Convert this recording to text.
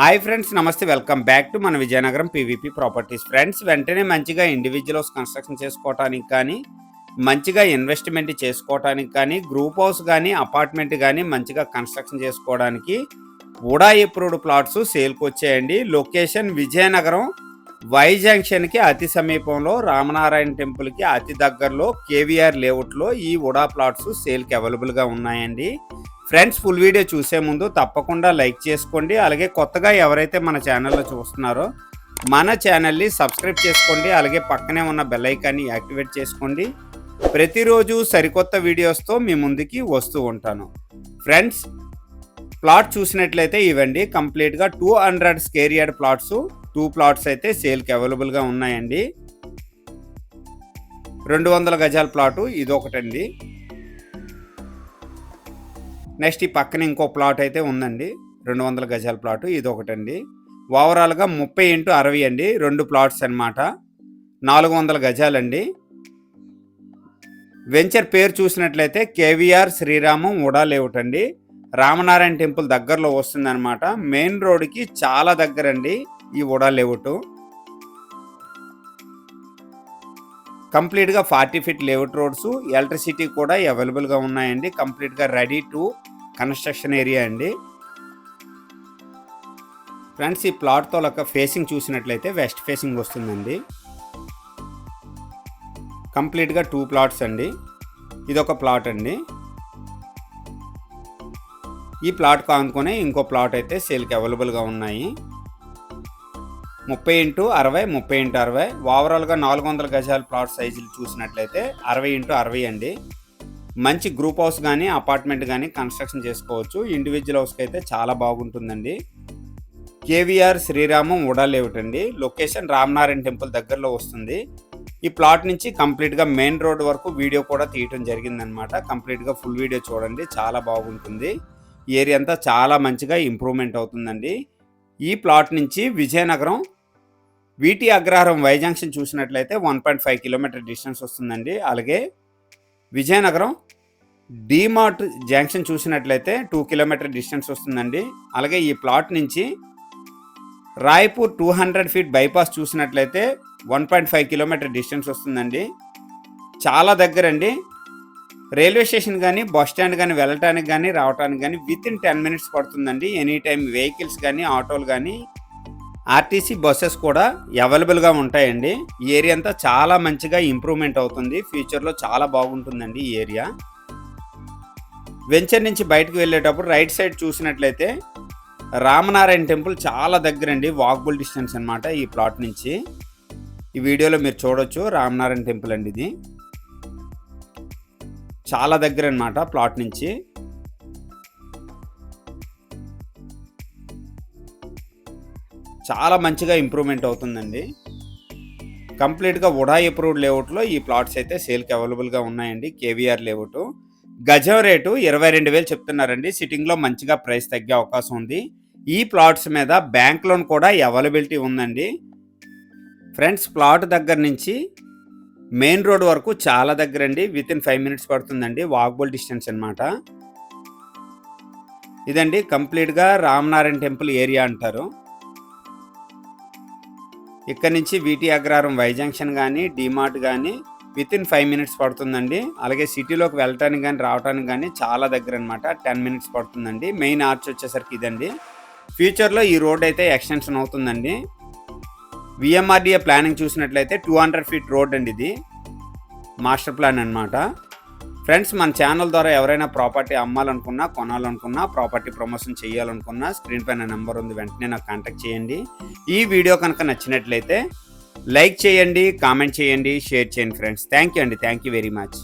Hi friends, నమస్తే. Welcome back to మన Vizianagaram PVP properties. Friends, వెంటనే మంచిగా ఇండివిజువల్స్ కన్స్ట్రక్షన్ చేసుకోవటానికి కానీ, మంచిగా ఇన్వెస్ట్మెంట్ చేసుకోవటానికి కానీ, గ్రూప్ హౌస్ కానీ, అపార్ట్మెంట్ కానీ మంచిగా కన్స్ట్రక్షన్ చేసుకోవడానికి వుడా అప్రూవ్డ్ ప్లాట్స్ సేల్కి వచ్చాయండి. లొకేషన్ విజయనగరం వై జంక్షన్కి అతి సమీపంలో, రామనారాయణ టెంపుల్కి అతి దగ్గరలో, కేవీఆర్ లేఅవుట్లో ఈ వుడా ప్లాట్స్ సేల్కి అవైలబుల్గా ఉన్నాయండి. ఫ్రెండ్స్, ఫుల్ వీడియో చూసే ముందు తప్పకుండా లైక్ చేసుకోండి. అలాగే కొత్తగా ఎవరైతే మన ఛానల్లో చూస్తున్నారో మన ఛానల్ని సబ్స్క్రైబ్ చేసుకోండి. అలాగే పక్కనే ఉన్న బెల్ ఐకాన్ని యాక్టివేట్ చేసుకోండి. ప్రతిరోజు సరికొత్త వీడియోస్తో మీ ముందుకి వస్తూ ఉంటాను. ఫ్రెండ్స్, ప్లాట్ చూసినట్లయితే ఇవ్వండి, కంప్లీట్గా 200 స్క్వేర్ యార్డ్ ప్లాట్స్, 2 ప్లాట్స్ అయితే సేల్కి అవైలబుల్గా ఉన్నాయండి. 200 గజాల ప్లాటు ఇదొకటండి. నెక్స్ట్ ఈ పక్కన ఇంకో ప్లాట్ అయితే ఉందండి, 200 గజాల ప్లాటు ఇదొకటండి. ఓవరాల్గా 30x60 అండి, 2 ప్లాట్స్ అనమాట, 400 గజాలండి. వెంచర్ పేరు చూసినట్లయితే కేవీఆర్ శ్రీరామం వుడా లేఅవుట్ అండి. రామనారాయణ టెంపుల్ దగ్గరలో వస్తుందన్నమాట. మెయిన్ రోడ్కి చాలా దగ్గరండి ఈ వుడా లేఅవుట్. కంప్లీట్గా 40 ఫీట్ లేఅవుట్ రోడ్స్, ఎలక్ట్రిసిటీ కూడా అవైలబుల్గా ఉన్నాయండి. కంప్లీట్గా రెడీ టు కన్స్ట్రక్షన్ ఏరియా అండి. ఫ్రెండ్స్, ఈ ప్లాట్తో ఒక ఫేసింగ్ చూసినట్లయితే వెస్ట్ ఫేసింగ్ వస్తుందండి. కంప్లీట్గా 2 ప్లాట్స్ అండి. ఇదొక ప్లాట్ అండి. ఈ ప్లాట్ కానుకొని ఇంకో ప్లాట్ అయితే సేల్కి అవైలబుల్గా ఉన్నాయి. 30x60, 30x60. ఓవరాల్గా 400 గజాల ప్లాట్ సైజులు చూసినట్లయితే 60x60 అండి. మంచి గ్రూప్ హౌస్ కానీ, అపార్ట్మెంట్ కానీ కన్స్ట్రక్షన్ చేసుకోవచ్చు. ఇండివిజువల్ హౌస్కి అయితే చాలా బాగుంటుందండి. కేవీఆర్ శ్రీరామం వుడా లేఅవుట్ అండి. లొకేషన్ రామనారాయణ టెంపుల్ దగ్గరలో వస్తుంది. ఈ ప్లాట్ నుంచి కంప్లీట్గా మెయిన్ రోడ్ వరకు వీడియో కూడా తీయటం జరిగిందనమాట. కంప్లీట్గా ఫుల్ వీడియో చూడండి, చాలా బాగుంటుంది. ఈ ఏరియా అంతా చాలా మంచిగా ఇంప్రూవ్మెంట్ అవుతుందండి. ఈ ప్లాట్ నుంచి విజయనగరం వీటి అగ్రహారం వై జంక్షన్ చూసినట్లయితే 1.5 కిలోమీటర్ డిస్టెన్స్ వస్తుందండి. అలాగే విజయనగరం డిమార్ట్ జంక్షన్ చూసినట్లయితే 2 కిలోమీటర్ డిస్టెన్స్ వస్తుందండి. అలాగే ఈ ప్లాట్ నుంచి రాయ్పూర్ 200 ఫీట్ బైపాస్ చూసినట్లయితే 1.5 కిలోమీటర్ డిస్టెన్స్ వస్తుందండి. చాలా దగ్గరండి. రైల్వే స్టేషన్ కానీ, బస్ స్టాండ్ కానీ వెళ్ళటానికి కానీ, రావడానికి కానీ వితిన్ 10 మినిట్స్ పడుతుందండి. ఎనీ టైం వెహికల్స్ కానీ, ఆటోలు కానీ, ఆర్టీసీ బస్సెస్ కూడా అవైలబుల్గా ఉంటాయండి. ఈ ఏరియా అంతా చాలా మంచిగా ఇంప్రూవ్మెంట్ అవుతుంది. ఫ్యూచర్లో చాలా బాగుంటుందండి ఈ ఏరియా. వెంచర్ నుంచి బయటకు వెళ్ళేటప్పుడు రైట్ సైడ్ చూసినట్లయితే రామనారాయణ టెంపుల్ చాలా దగ్గరండి, వాకబుల్ డిస్టెన్స్ అనమాట ఈ ప్లాట్ నుంచి. ఈ వీడియోలో మీరు చూడొచ్చు, రామనారాయణ టెంపుల్ అండి ఇది. చాలా దగ్గర అనమాట ప్లాట్ నుంచి. చాలా మంచిగా ఇంప్రూవ్మెంట్ అవుతుందండి. కంప్లీట్గా వుడా అప్రూవ్డ్ లేఅవుట్లో ఈ ప్లాట్స్ అయితే సేల్కి అవైలబుల్గా ఉన్నాయండి. కేవీఆర్ లేఅవుట్. గజం రేటు 22,000 చెప్తున్నారండి. సిట్టింగ్లో మంచిగా ప్రైస్ తగ్గే అవకాశం ఉంది. ఈ ప్లాట్స్ మీద బ్యాంక్ లోన్ కూడా అవైలబిలిటీ ఉందండి. ఫ్రెండ్స్, ప్లాట్ దగ్గర నుంచి మెయిన్ రోడ్ వరకు చాలా దగ్గరండి, వితిన్ 5 మినిట్స్ పడుతుందండి. వాకబుల్ డిస్టెన్స్ అనమాట. ఇదండి కంప్లీట్గా రామనారాయణ టెంపుల్ ఏరియా అంటారు. ఇక్కడ నుంచి వీటి అగ్రహారం వై జంక్షన్ కానీ, డిమార్ట్ కానీ వితిన్ 5 మినిట్స్ పడుతుందండి. అలాగే సిటీలోకి వెళ్ళటానికి కానీ, రావడానికి కానీ చాలా దగ్గర అనమాట. 10 మినిట్స్ పడుతుందండి. మెయిన్ ఆర్చ్ వచ్చేసరికి ఇదండి. ఫ్యూచర్లో ఈ రోడ్ అయితే ఎక్స్టెన్షన్ అవుతుందండి. విఎంఆర్డిఏ ప్లానింగ్ చూసినట్లయితే 200 ఫీట్ రోడ్ అండి ఇది. మాస్టర్ ప్లాన్ అనమాట. ఫ్రెండ్స్, మన ఛానల్ ద్వారా ఎవరైనా ప్రాపర్టీ అమ్మాలనుకున్నా, కొనాలనుకున్నా, ప్రాపర్టీ ప్రమోషన్ చేయాలనుకున్నా స్క్రీన్ పైన నెంబర్ ఉంది, వెంటనే నాకు కాంటాక్ట్ చేయండి. ఈ వీడియో కనుక నచ్చినట్లయితే లైక్ చేయండి, కామెంట్ చేయండి, షేర్ చేయండి. ఫ్రెండ్స్, థ్యాంక్ యూ అండి. Thank you very much.